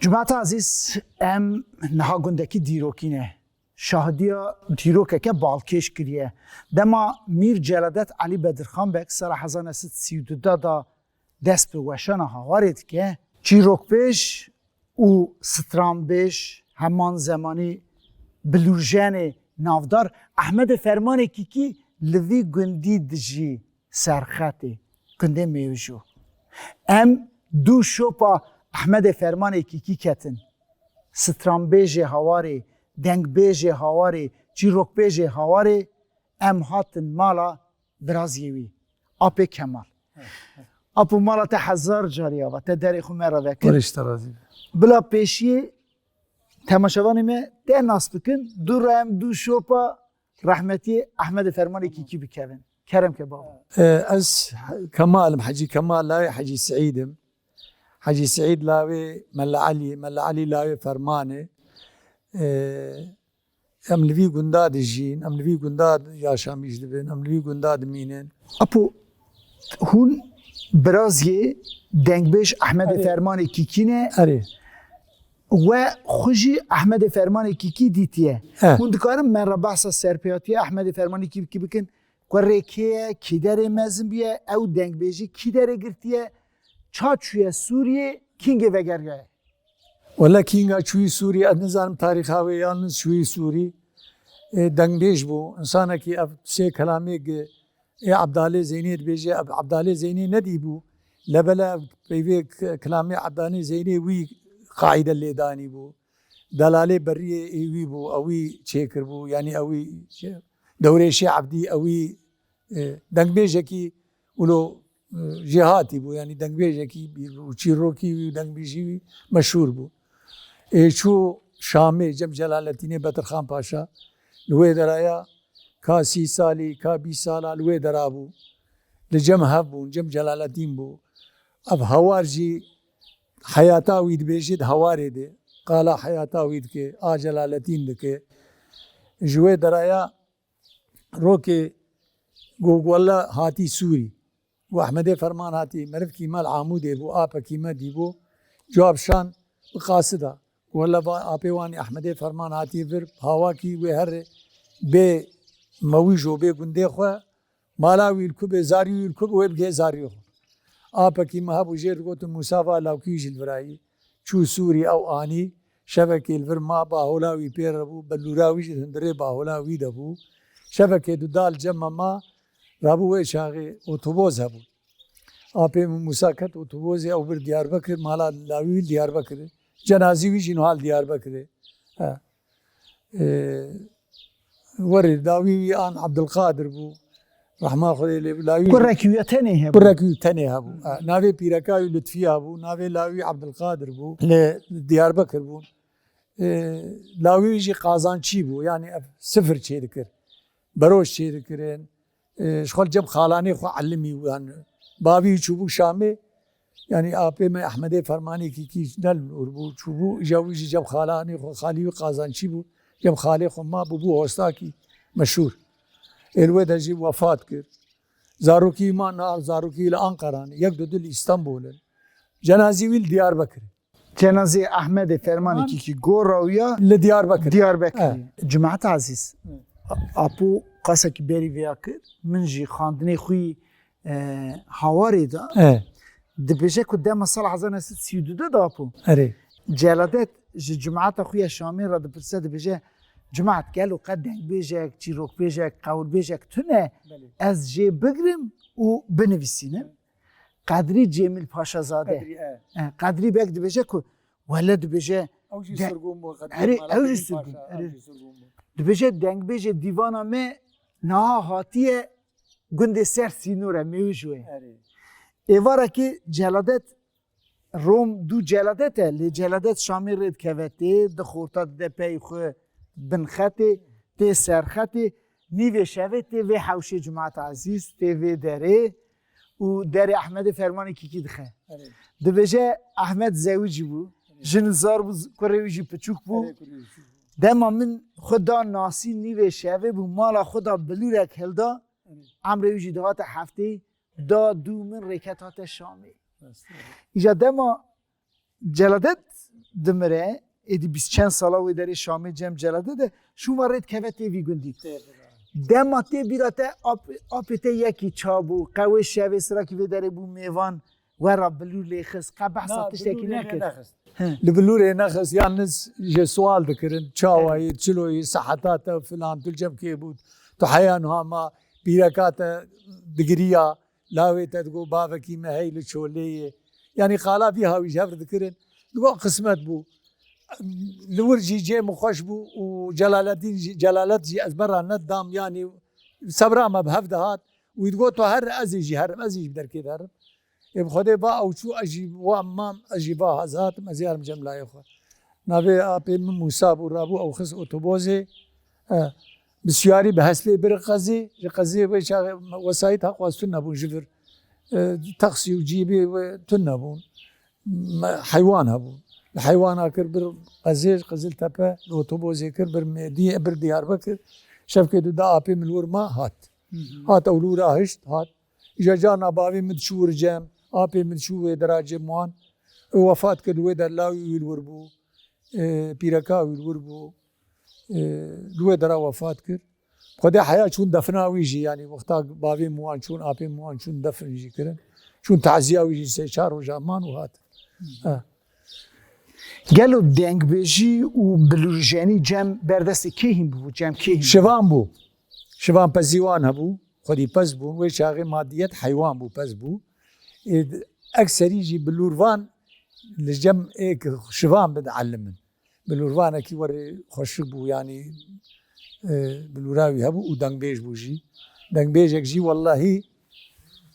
جماعت عزیز ام نها گندکی دیروکینه شاهدیا دیروکه که بالکش کریه دما میر جلادت علی بدرخان بک سر 1932 دا دست به وشانه ها وارد که چیروک بیش و سترام بیش همان زمانی بلورجان نافدار احمد فرمان کی لوی گندی دجی سرخطی گنده میوجو ام دو شوپا احمد فرمان کی کتن سترام بیج هواری دنگ بیج هواری چیروک بیج هواری ام هاتن مالا برازیوی اپ کمال اپو مالا تا 1000 جاریا و تا دری خو مرا وکر بلا پیشی تماشاوانی می ده ناس بکن دو رام دو شوپا رحمتی احمد فرمان کی بکوین کرم که بابا از كمال حجي كمال لاوي حجي سعيد حجي سعيد لاوي ملا علي لاوي فرمانه ام لوي گنداد الجين ام لوي گنداد يا شاميش دبن ام لوي گنداد مينن اپو هون برازي دنگ بیش احمد فرمان کیکینه اري و خوشی احمد فرمان کی دیتیه هون دکارم من را بحث سرپیاتی احمد فرمان کی بکن که کی داره مزن بیه او دنگ بیجی کی داره گرتیه چاچوی سوریه کینگ وگرگاه ولا كينغا شوي سوري نظام تاريخ هاوي يالنس شوي سوري دنگ بیش بو انسانا کی اب سه کلامه عبد الله زيني بيجي عبد الله زيني ندي بو لبلا بيوي كلامه عبد الله زيني وي قاعده اللي داني بو دلاله بريه ايوي بو اوي شيكر بو يعني اوي دوري شي عبدي اوي دنگ بیجه کی ولو جهاتي بو يعني دنگ بیجه کی وشيروكي دنگ بیجي مشهور بو شو شامي جم جلال الدين بدرخان پاشا لوی درایا کا 30 سالي کا 20 سالا لوی درابو لجم هبو جم جلال الدين بو اب هوارجي حياتا ويد بيجد هواري دي قال حياتا ويد كي جلال الدين دكي جوي درایا روكي والله هاتي سوري واحمد فرمان هاتي مرف كيما العامودي بو ابا كيما ديبو جواب شان قاصده ولا ابيواني احمد فرمان هاتي فر هواكي وهر بي مويجو بي گنده خو مالاوي الكوب زاريو الكوب ويبغي زاريو ابا كيما ابو جير قوت مسافه لاوكيج الفراي شو سوري او اني شبكه الفرما باهولاوي بيربو بلوراوي هندري باهولاوي دبو شبكه دال جمع ما رابو شاغي اوتوبوس هبو ابي مساكت اوتوبوس او بر دياربكر مالا لاوي دياربكر جنازي ويجي نهال دياربكر ورد داوي ان عبد القادر بو رحمه خدي لاوي كركيو تاني بركيو تاني هبو ناوي بيركاوي لطفي هبو ناوي لاوي عبد القادر بو لدياربكر بو لاوي يجي قازانچي بو يعني صفر شي ذكر بروش شي ذكرين شغل جب خالاني خو علمي يعني بابي چوبو شامي يعني आपे में अहमद फरमानी की नल और वो चुबू जावी जब खालानी खो खाली काजानची बु जब खाले खो मा बुबू होस्ता की मशहूर एलवे दजी वफात कर जारुकी मा नार जारुकी अंकारान एक ददल इस्तांबुल जनाजी विल दीयारबकर جنازه احمد فرمان کی گور رویا لدياربكر جماعت عزیز اپو قاسه کی بری ویاکر من جی خاندنی خوی هواری دا دبیجه که دم سال 1932 دا اپو اري جلادت جماعت خوی شامی را دبرسه دبیجه جماعت قالوا قد بيجك تشيروك بيجك قول بيجك تنه از جي بگرم و بنویسینم قدری جمیل پاشا زاده قدری بگ دبیجه که ولد بيجه اوجي سرگوم بو اوجي سرگوم دبیجه دنگ بيجه دیوانا می نها هاتیه گنده سر سینوره میوجوه ایواره که جلادت روم دو جلادته لی جلادت شامی رید کوته ده خورتاد ده پی خو بنخطه ده سرخطه نیوه شوه ته و حوشه جماعت عزیز ته و داره و داره احمد فرمانی کی دخه ده بجه احمد زوجی بو جنزار بو کرویجی پچوک بو دما من خدا ناسی نیوه شوه بو مالا خدا بلورک هلدا امرویجی دهات هفته دا دو من رکتات شامی ایجا دما جلادت دمره ادی 20 چند سالا و در شام جم جلاده ده شو وارد کوته وی گندی دماته بیراته آپته یکی چابو قوی شوی سرا کی در بو میوان ورا بلور لیخس قبح تشتکی نکرد لبلوري نخس يانس جي سؤال ذكرن تشاوي تشلوي صحتات فلان تلجم كيبود تحيانها ما بيركات دقريا لاوي تدقو بافكي ما هي لتشولي يعني قالا فيها ويجهر ذكرن لقوا قسمت بو الورجي جي مخوش بو وجلال الدين جلالت جي ازبرا ندام يعني صبرا ما بهفدهات ويتقو تو هر ازيجي هر ازيجي بدر كده هر بخوده با او چو اجیب و امام اجیبا هزات مزیار جمله خو نبی اپی موسی بو رابو او خص اتوبوزه بسیاری به حسب بر قضیه و وسایت حق واستن نبون جبر تقصي وجيبي تنبون حيوان هبون الحيوان اكر بر قزل تبا الاتوبوز يكر بر مدي بر ديار بكر شفكه دا ابي من ورما هات اولورا هشت هات جانا باوي مدشور جام آپی من شو درجه موان وفات کرد و در لاوی ویل وربو پیرکا ویل وربو دو درا وفات کرد خدا حیا چون دفناوی جی یعنی وقتا باوی موان چون آپی موان چون دفن جی کردن چون تعزیه وی جی سه چهار و جامان و هات گلو دنگ بیجی و بلورجانی جم بردست کیهم بو جم کیهم شوان پزیوان هبو خودی پز بو و شاغی مادیت حیوان بو پز بو اكثر يجي بالورفان لجم هيك شفان بتعلمن بالورفان كي وري خشبو يعني بالوراوي هبو ودنگ بيج بوجي دنگ بيجك جي والله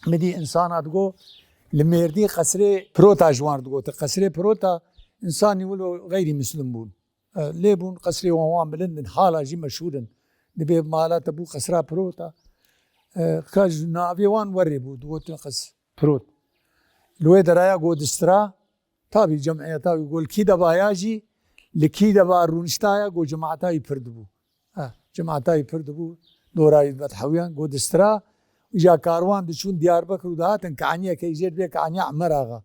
مدي انسان تقول لميردي قصري بروتا جوان تقول قصري بروتا انسان يقولوا غير مسلم بون ليه بون قصري وان بلندن حاله جي مشهورا نبي مالات ابو قصرا بروتا كاج نافي وان وري بو تقول قص بروت لوي درايا قود استرا تابي جمعيه تابي يقول كيدا باياجي لكيدا بارونشتايا قو جماعتاي يفردبو جماعتاي يفردبو دوراي بتحويان قود استرا وجا كاروان دشون ديار بكر ودهاتن كعنيه كيجير بك عنيه عمراغا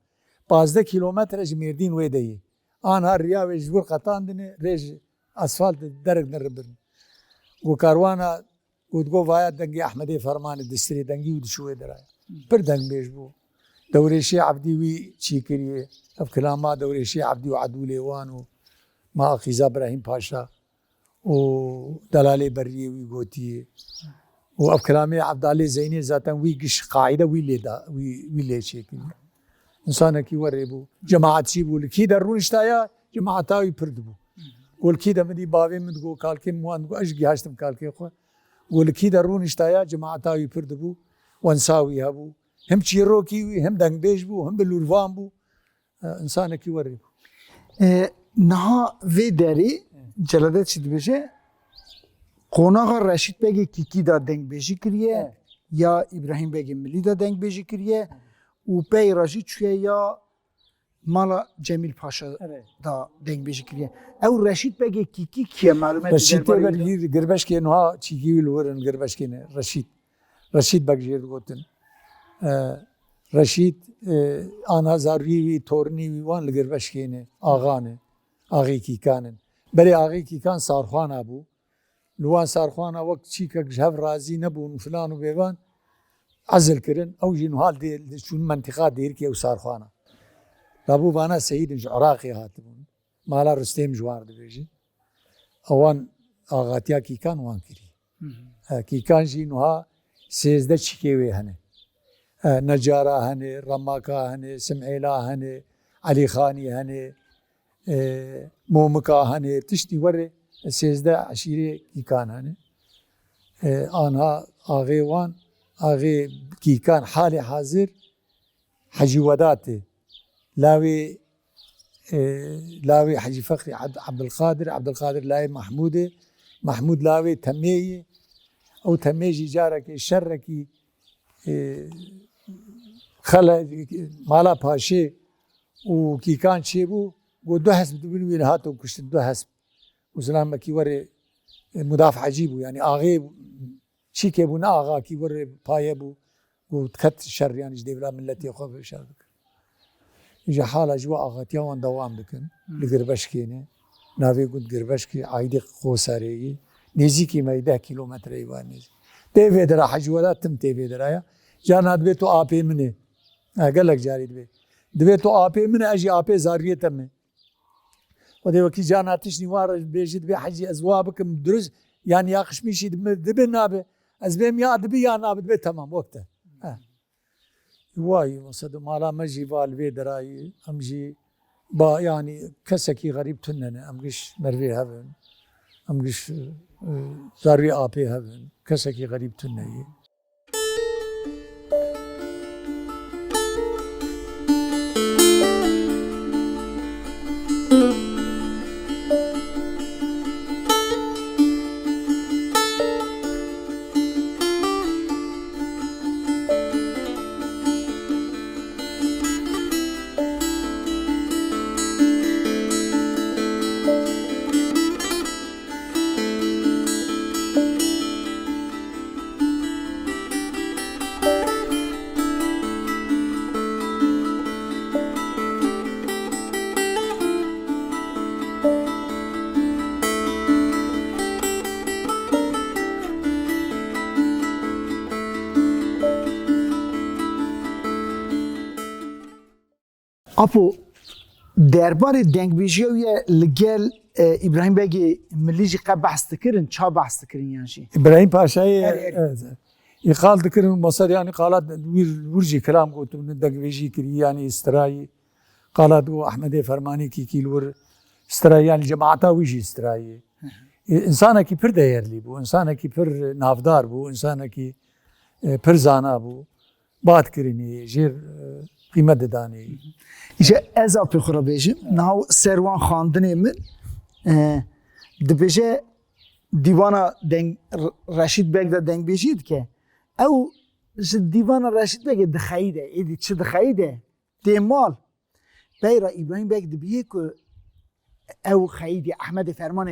15 كيلومتر جميردين ويدي انا الرياوي جبر قطاندني ريج اسفلت درج نربن وكاروانا وتقو فايا دنگي احمدي فرمان الدستري دنگي ودشوي درايا بردنگ بيجبو دوري شي عبدي وي تشيكري اف كلاما دوري شي عبدي وعدو ليوان ما اخيزا ابراهيم باشا ودلالي بري وي غوتي واف كلامي عبد الله زيني ذاتا وي قش قاعده وي ليدا وي لي تشيكري انسان كي وريبو جماعه تشيبو لكي درون اشتايا جماعتاوي بردبو والكي دا مدي باوي مدغو كالكي موان اجي هاشتم كالكي خو والكي درون اشتايا جماعتاوي بردبو وانساوي هبو هم تشيروكي هم دنگ بيج بو هم بلورفان بو انسان كي وري نها في داري جلادت شد بيجي قوناغ رشید بگی کیکی دا دنگ بيجي كريه یا ابراهيم بگی ملي دا دنگ بيجي كريه و پی راجي چويه یا مالا جمیل پاشا دا دنگ بيجي كريه او رشید بگی کیکی کیه معلومات رشید بگی گربش که نها چیکی ولورن گربش که نه رشید بگی گوتن رشید آنها زاروی تورنی وان لگربش که نه آغانه آغی کی کانن بله آغی کی کان سارخوان ابو لوان سارخوان وقت چی که جهف رازی نبون فلان و بیوان عزل کرن او جنو حال دی چون منطقه دیر که او سارخوانا لابو بانا سيد عراقي هاتبون مالا رستم جوار دبيجي اوان آغاتیا کی کان وان کری کی کان جی نوها 13 چیکوی هنه نجارة هنه رماكا هنه سمعيلا هنه علي خاني هنه مومكا هنه تشتي وري 13 عشيرة كي كان هنه آنها آغي وان آغي كي كان حالي حاضر حجي وداتي لاوي حجي فخري عبد القادر لاوي محمود لاوي تميي او تميجي جارك شركي خلا مالا پاشه و کیکان چه بو و دو حسب دبنوی هاتو کشت دو حسب و سلام کی ور مدافع عجیبو یعنی آغی چی که بو نه آغا کی ور پایه بو و تکت شر یعنی جدی بلا ملتی خواه شر جا حالا جوا آغاتیاوان دوام دکن لگربشکینه ناوی گود گربشکی عایدی خوساری نزیکی ما 10 کیلومتر ایوان نزی تیوی درا حجولات تم تیوی درایا جان هدوی تو آپی منه قالك جاري دبي تو آپی منه اجي آپی زاریه تمه و دی وکی جان هاتشنی وار بیجید به حجی ازوابکم درست يعني يا خشميشي دبي نابه ازبيم يا دبي يا نابه دبي تمام وقته واي وصد مالا مجي والبي دراي امجي با يعني كسكي غريب تنن امجش مروي هبن امجش زاري ابي هبن كسكي غريب تنن اپو درباره دنگبیجی و لگل ابراهیم بگی ملیجی قبل بحث تکرن چا بحث تکرن یعنی ابراهيم باشاي يقال ذكر مصر يعني قالت ورجي كلام قلت من دقبيجي كري يعني استراي قالت احمد فرماني كي كيلور استراي يعني جماعتا ويجي استراي انسان کی پر değerli bu انسان کی پر navdar bu انسان کی پر زانا bu بات کرنی جیر قیمت دانی ایجا از اپی خورا بیجیم ناو سروان خاندنی من دبیجه دیوانا رشید بگ دا دنگ بیجید که او دیوانا رشید بگ دخیده ایدی چه دخیده دیمال بیرا ابراهیم بگ دبیه که او خیدی احمد فرمان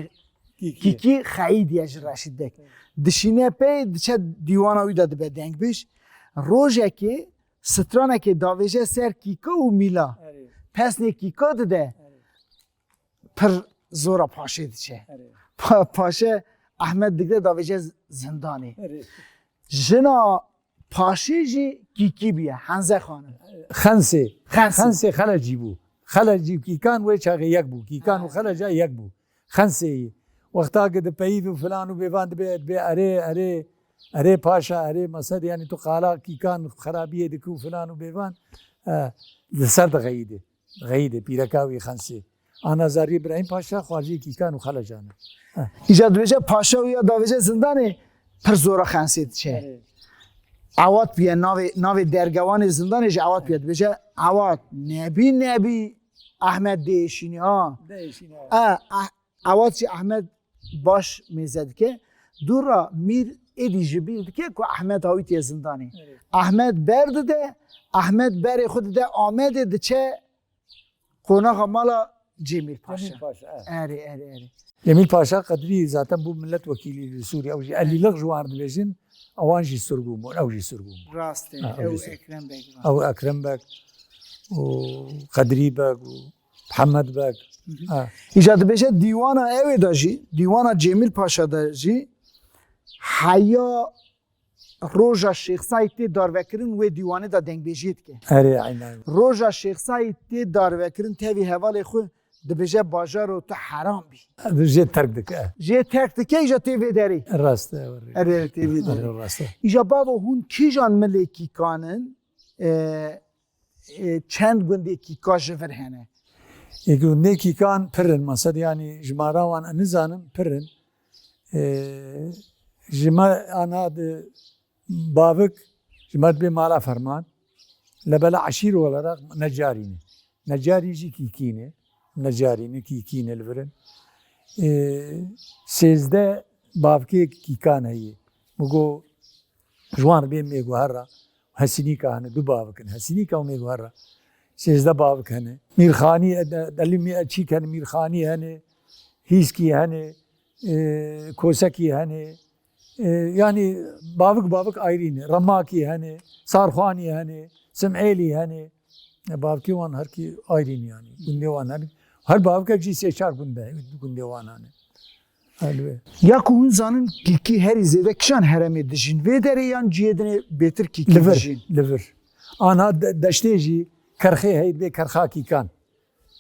کیکی خیدی اج رشید بگ دشینه پی دچه دیوانا ویدا دبی دنگ بیش روژه که سترانه که داویجه سر کیکا و میلا پس نه کیکا ده پر زورا پاشه دیچه پاشه احمد دیگه داویجه زندانی جنا پاشه جی کیکی بیه هنزه خانه خنسه خلجی بو خلجی کیکان و چاقه یک بو کیکان و خلجا یک بو خنسه وقتا که ده پیو و فلان و بیوان ده بی اره پاشا اره مسد يعني تو قالا کی کان خرابیه دکو فلان و بیوان لسر غیده پیرکاوی خنسه آنا زاری ابراهیم پاشا خواجی کی کان و خلا جانه ایجاد وجه پاشا و یا داوجه زندانه پر زورا خنسه چه عوات بیا ناو درگوان زندانه جه عوات بیاد بجه عوات نبی احمد دیشینی ها عوات چه احمد باش میزد که دور را میر ایدی جبیر که احمد هاویتی زندانی احمد برد ده احمد بر خود ده آمده ده چه قوناغ مالا جمیل پاشا اری جمیل پاشا قدری ذاتا بو ملت وکیلی سوری او جی علی لغ جوار دبیجن اوان جی سرگوم او جی سرگوم راسته او اکرم بگ او اکرم بگ و قدری بگ و محمد بگ ایجاد بشه دیوانا اوی داجی دیوانا جمیل پاشا داجی حیا روژا شیخ سایتی داروکرین و دیوانه دا دنگ بیجید که روژا شیخ سایتی داروکرین تاوی حوال خو دبیجه باجار و تو حرام بی جه ترک دکه ایجا تیوی داری راسته تیوی داری ایجا بابا هون کی جان ملیکی کانن چند گنده کی کاش فرهنه یکو نیکی کان پرن مثلا یعنی جماراوان نزانم پرن جما انا بابك جماد بي مالا فرمان لبلا عشير ولا رق نجاري جي كيكينه نجاري كيكينه الفرن سيزده بابكي كيكان هي مگو جوان بي ميگو هرا حسيني كان دو بابكن حسيني كاو ميگو هرا سيزده بابكن ميرخاني دلمي اچي كان ميرخاني هنه هيسكي هنه کوسکی هنه yani babık ayrı ne Ramaki hani Sarkhani hani Sem'eli hani Bavkê wan herkî ayrîn yanî gundê wan her bavkek jî sê çar gund be gundê wan e. Ya ku hûn zanin kîkî herî zêde kişan heremê dijîn vê derê yan cihêdinê bêtir kîkî dijîn. Li vir. Ana deştê jî kerxê heyî bê kerxa kîkan.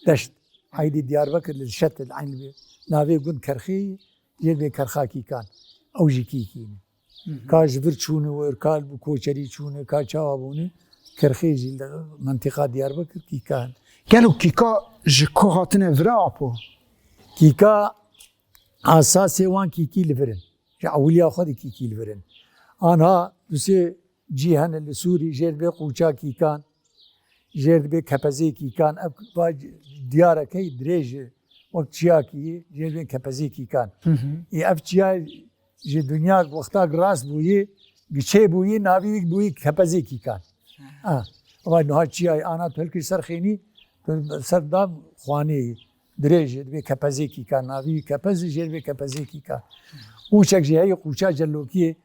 Deşt heydî Diyarbekir li şetil eyn bê navê gund kerxê jê bê kerxa kîkan. Ew jî kîkî ne. Ka ji vir çûne wir, ka bi koçerî çûne, ka çawa bûne kerxê jî li menteqa Diyarbekir kîkan. Gelo kîka ji ku hatine vira apo? Kîka asasê wan kîkî li vir in. Ji ewiliya xwe de kîkî li vir in. Anha du sê cî hene li Sûrî jê bê qûça kîkan, jê bê kepezê kîkan, ev diyareke dirêj wek çiyakî jê bê kepezê kîkan. Ev çiya ji dunya wexta rast bûyê giçê bûyî navî wî bûyî kepezê kîkan. Eva niha çiyayê ana tulkî ser xênî ser dam xwaneyê dirêj bê kepezê kîkan navî kepez jê bê kepezê kîkan. Qûçek jî heye qûça celokiyê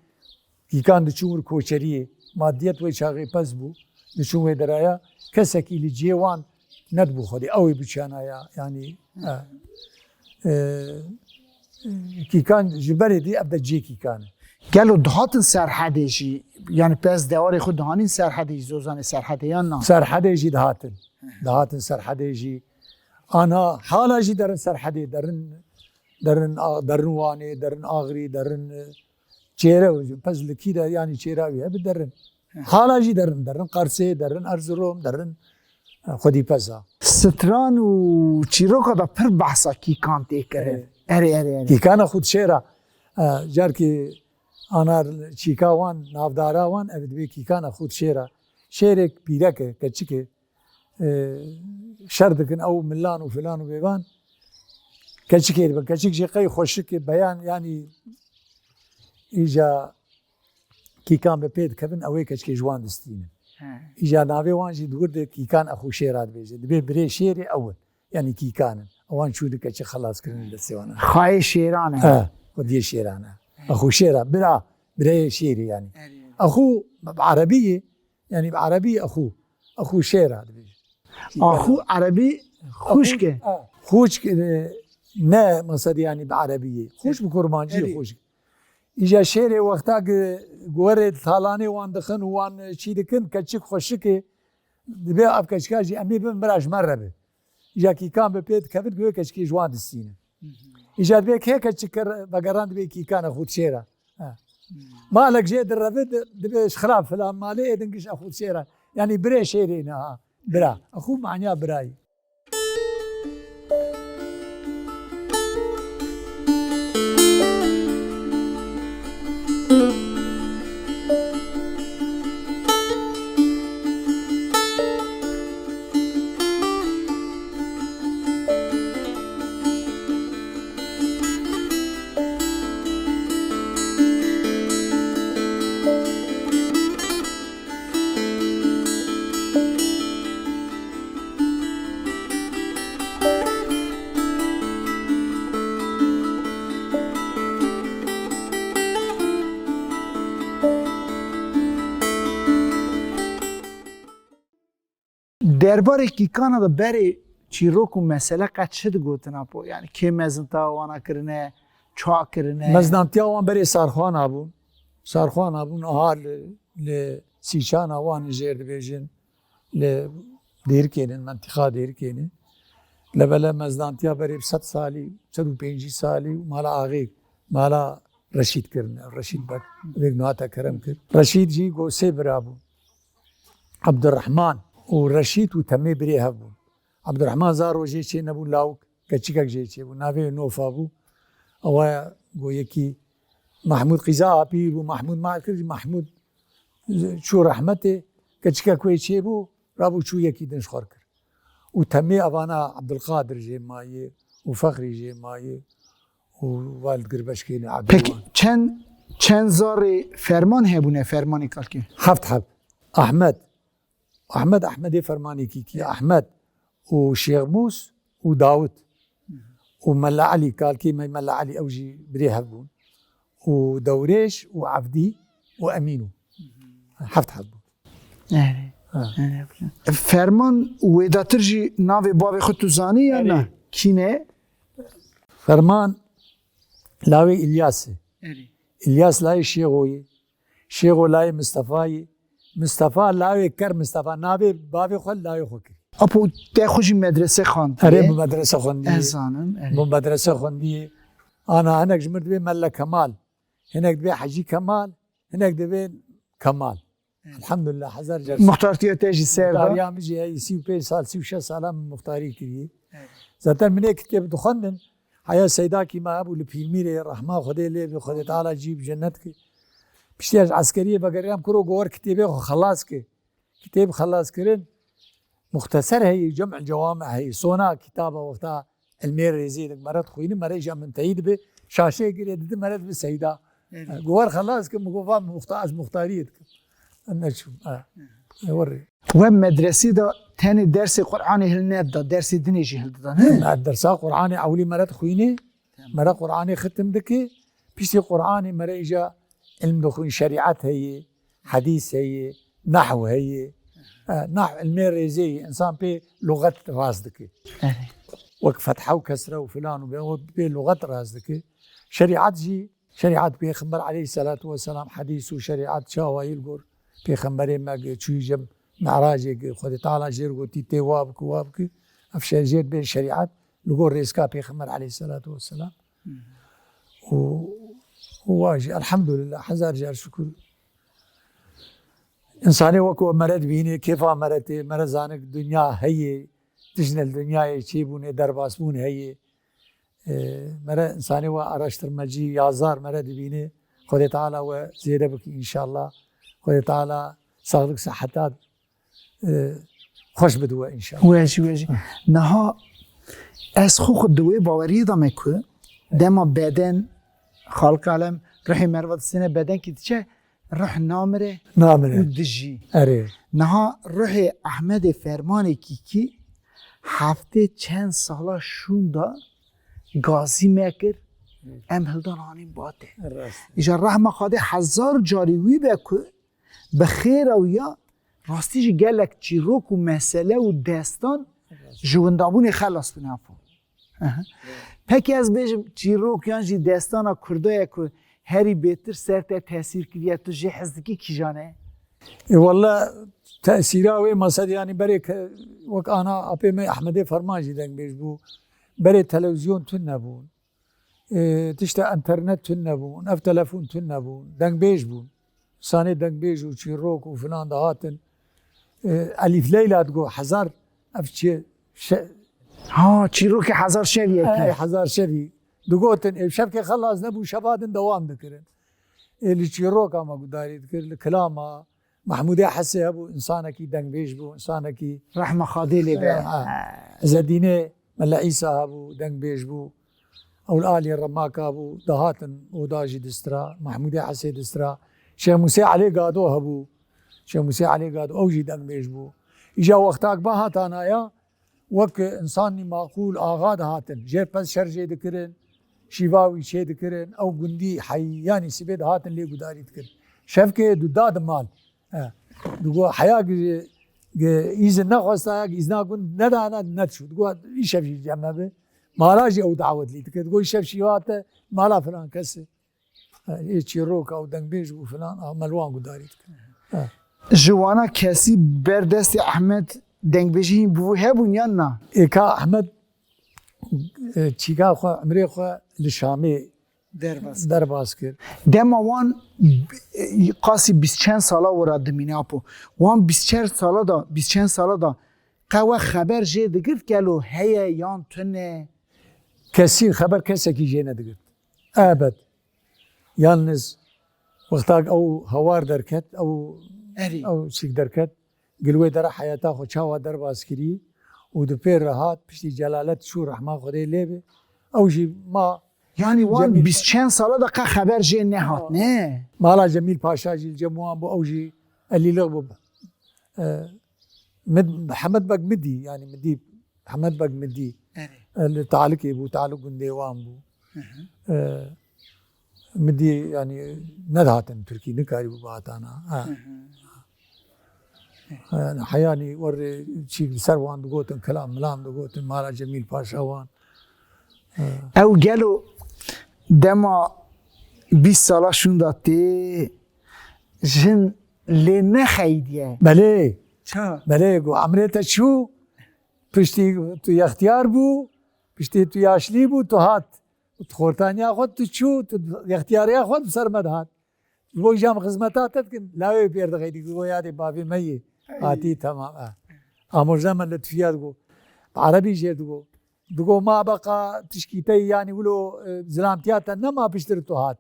kîkan diçûn wir koçeriyê maddiyet wê çaxê pez bû diçûn wê deraya kesekî li ciyê wan nedibû xwedê ew ê biçanaya yanî kîkan ji berê dî ev de ciyê kîkan e. Gelo dihatin serhedê jî yani pez dewarê xwe dihanîn serhedê jî zozanê serhedê yan na. Serhedê jî dihatin serhedê jî ana hala jî derin serhedê derin Wanê derin Agrî derin çêre pez li kî de yanî çêra wî hebe derin. Hala jî derin Qarsê derin Erzurum derin xwedî peza. Stran û çîroka da pir behsa kîkan tê kirin. Erê. Kîkana xwe şêra carkê ana çîka wan navdara wan ev divê kîkana xwe şêra. Şêrek pîrek e keçik e şer dikin ew millan û filan û bêvan keçikê dibin. Keçik jî qey xweşik e beyan yanî îja kîkan bi pê dikevin ew ê keçikê ji wan distînin. İja navê wan jî dûr de kîkan xwe şêra dibêje. Dibê birê şêrê ew in yanî kîkanin. Ewan çû dike çi xelas kirin li destê wan. Xayê şêran e. Xwediyê şêran e. Xwe şêra bira bireyê şêrê yanî. Xwe bi erebiyê yanî bi erebî xwe şêra dibêje. Axû erebî xuşk e. Xuşk ne mesedî yanî bi erebiyê. Xuşk bi kurmanciyê xuşk. İja şêrê wexta werê talanê wan dixin û wan çî dikin keçik xweşik e dibe ev keçika jî em ê bin bira ji me re be. İja kîkan bi pê dikevin wê keçikê ji wan distînin. İja divê kê keçik vegeran divê kîkana xwe şêra. Malek jê direve dibe ji xirab filan malê êdin giş xwe şêra. Yani birê şêrê ne ha bira. Xwe manya birayî. Derbarê kîkana da berê çîrok û mesele qet çi digotin apo? Yani kê mezinta wana kirine, çawa kirine? Meznantiya wan berê sarxwan abûn. Sarxwan abûn aha li Sîçana wan jêr dibêjin li Dêrikênin, menteqa Dêrikênê. Levele meznantiya berê 100 salî, 150 salî mala axê mala Reşîd kirine. Reşîd bek wêk nuhata kerem kir. Reşîd jî got sê bira bû. Abdurrahman û Reşîd û temê birê hev bûn. Abdurrahman zar rojê çê nebû lawik keçikek jê çêbû. Navê Nofa bû. Ewa got yekî Mahmûd Qîza apîr bû. Mahmûd mal kir Mahmûd çû rehmetê keçikek wê çêbû rabû çû yekî din ji xwe kir. û temê evana Abdulqadir jê mayê û Fexrî jê mayê û Walidgir Beşkênê Peki çend zarê ferman hebûne fermanê kalkê? heft heb. Ahmedê fermanê kîkî Ahmed û Şêxmûs û Dawud û Mella Elî kalkê me Mella Elî ew jî birê hev bûn û Dewrêş û Evdî û Emînû heft heb bûn. فرمان ویداتر جی ناوی باوی خود تو زانی یا نه؟ کینه؟ فرمان لاوی الیاسه الیاس لاوی شیخویی شیخو لاوی مصطفایی مصطفى لاوی کر مصطفى ناوی باوی خود لاوی خود کری اپو ده خوشی مدرسه خواندیه؟ اره بمدرسه خوندیه ازانم بمدرسه خوندیه انا هناك جمرت بين ملا كمال هناك دبي حجي كمال هناك دبي كمال الحمد لله حزار جرس مختارتیه تیجی سر مختار دا؟ يام جي هي 35 سال 36 سال من مختاري كري زاتن من هيك كتاب دخندن حياة سيداكي ما ابو الفيلميري الرحمة خدي لي خدي تعالى جيب جنتك بشتياج عسكريه بقريام كرو جوار كتابي خلاص كي كتاب خلاص كرن مختصر هي جمع الجوامع هي صونا كتابه وقتها المير يزيد مرات خويني مرات جا من تعيد به شاشه قريت مرات بسيدا جوار خلاص كم مقوفا مختاريتك انا شو وري و مدرسه دا تاني درس قرآن هل دا درس دنيجي هل دا نه؟ الدرسا قراني اولي مرات خويني مرات قراني ختم دكي بيشتي قراني مرات اجا علم دخول شريعات هي حديث هي نحو هي نحو المير زي انسان بي لغه راس دكي وك فتحه وكسره وفلان وبي لغه راس دكي شريعات جي شريعات بيخبر عليه الصلاه والسلام حديث وشريعات شاوا يلقر بيخبر ما تشويجم معراجك خد تعالى جير قلتي تي وابك افشل جير بين شريعات لقور ريسكا بيخبر عليه الصلاه والسلام وواجي الحمد لله حزار جار شكر انساني وكو مرض بيني كيف مرض زانك دنيا هي تجنى الدنيا يجيبوني درباسبون هي مرض انساني واراشتر مجي يازار مرض بيني خدي تعالى وزيادة بك ان شاء الله خدي تعالى صغرك صحتات خوش بدوه ان شاء الله واجی نها از خود دوی باوری دا مکو دما بدن خالق علم روح مروت سنه بدن که چه روح نامره دجی اره نها روح احمد فرمانی کی هفته چند سالا شون دا گازی مکر ام هلدان آنیم باته ایجا رحمه خواده 1000 جاریوی بکو بخیر او یا راستیش گلک چیروک و مسئله و دستان جوندابون خلاص بنا فو پکی از بیشم چیروک یانجی دستان کردای که هری بهتر سرته تاثیر کریه تو جه حزدکی کی جانه؟ والله تأثيراوي مصد يعني بريك وك انا ابي ما احمد فرماجي دنگ بيش بو بري تلفزيون تنبون تشتا انترنت تنبون اف تلفون تنبون دنگ بيش بون ساني دنگ بيش و چيروك و فلان دهاتن الف ليلى تقو حزار اف ها چیروک 1000 شویه اي حزار شبي دقوتن شبكه خلاص نبو شبادن دوام دكرن اللي چيروك اما قداري ذكر كلامه محمود حسي ابو انسانك دنگ بيش بو انسانك رحمه خادي لي بقى زدينه ملا عيسى ابو دنگ بيش بو او الالي الرماك ابو دهاتن وداجي دسترا محمود حسي دسترا شيخ موسى علي قادو ابو شيخ موسى علي قادو اوجي دنگ بيش بو اجا وقتاك باهات انايا وك انساني معقول اغاد هاتن جير بس شرجي دكرن شيواوي شي دكرن او قندي حياني سبيد هاتن لي قداري دكرن شفكه دوداد مال دقوا حياة إذا نخواستا إذا كنت ندانا نتشو دقوا يشوف شيء جمع به مالاجي أو دعوت لي تقول يشوف شيء واتا مالا فلان كسر يشيروك أو دنبيج وفلان أو ملوان قداري جوانا کسی بردست احمد دنگ بجی بو هبون یا نه؟ إيكا أحمد تشيكا خو عمري خو لشامي درباس کرد دما وان قاسی 20 چند سالا ورا دمینه اپو وان 20 چند سالا دا قوا خبر جه دگرد کلو هيا یان تنه كثير خبر كسكي جينا دقت ابد يالنز وقتاك او هوار دركت او شيك دركت قلوي در حياته خو چاوا درباس كري ودبير رهات بشتي جلالت شو رحمه خدي ليبه او جي ما يعني وان 20 چند سالا دا خبر جه نهات نه مالا جميل باشا جي الجموان بو اوجي اللي لغبو محمد بق مدي يعني مدي محمد بق مدي اللي تعلق بو تعلق ديوان بو مدي يعني ندهاتن تركي نكاري بو باتانا حیانی ور چی سر وان دگوتن کلام ملام دگوتن مالا جمیل پاشا وان او گلو دما 20 ساله شون داتی جن لی نخیدیه بله چه؟ بله گو عملیت شو پشتی تو اختیار بو پشتی تو یاشلی بو تو هات تو خورتانیا خود تو چو تو اختیاریا خود سر مد هات وہ جام خدمتات که لاوی پیر دغیدی گو یاد بابی می آتی تمام آموزه من لطفیات گو عربی جه دگو ما بقى تشكيتي يعني ولو زلامتيات ما بيشتري تو هات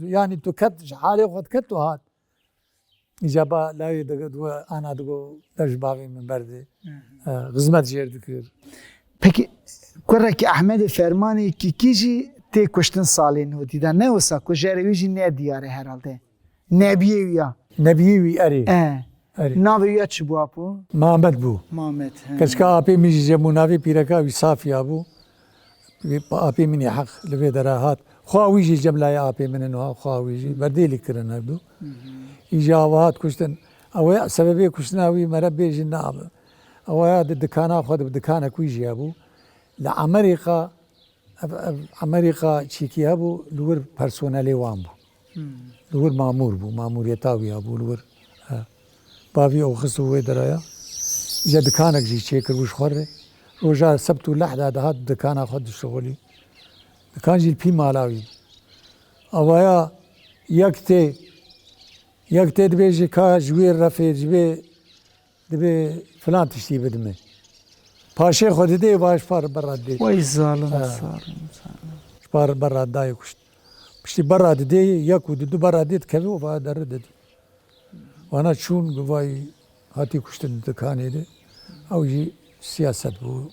يعني تو كت حالي وقت كت تو هات إجابة لا يدقو أنا دقو درج باغي من بردي خدمت جير دكير Peki kurreki Ahmed Fermanî kîjî tê kuştin salên hotî de ne wisa ku jere wî jî ne diyare herhalde. Nebiye wî ya. نبيي وي أري أري Navê wî ya çi bû apo? محمد بو Mamed. كشكا أبي ميجي جمو نافي بيركا ويصافي أبو أبي مني حق لبي دراهات خواويجي جملا يا أبي من إنه خواويجي بديلي كرنا بدو إجابات كشتن أو سببي كشتناوي مربي جناب أو هذا الدكانة خد بدكانة كويجي أبو لأمريكا أمريكا تشيكي أبو لور بيرسونالي وامبو لور مامور بو مامور يتاوي أبو لور بابي أو خصو درايا إذا دكانك جي تشيكر وش خره روجا سبت والأحد هذا هاد دكانة خد شغلي دكان جي البي مالاوي أويا يكتي دبيجي كا جوير رفي دبي فلان تشتي بدمي باشي خود دي باش بار برا دي Vay zalim. بار برا داي كشت بشتي برا دي يكو دو برا دي تكفي وفا درد وانا شون قواي هاتي كشت الدكاني دي او جي سياسة بو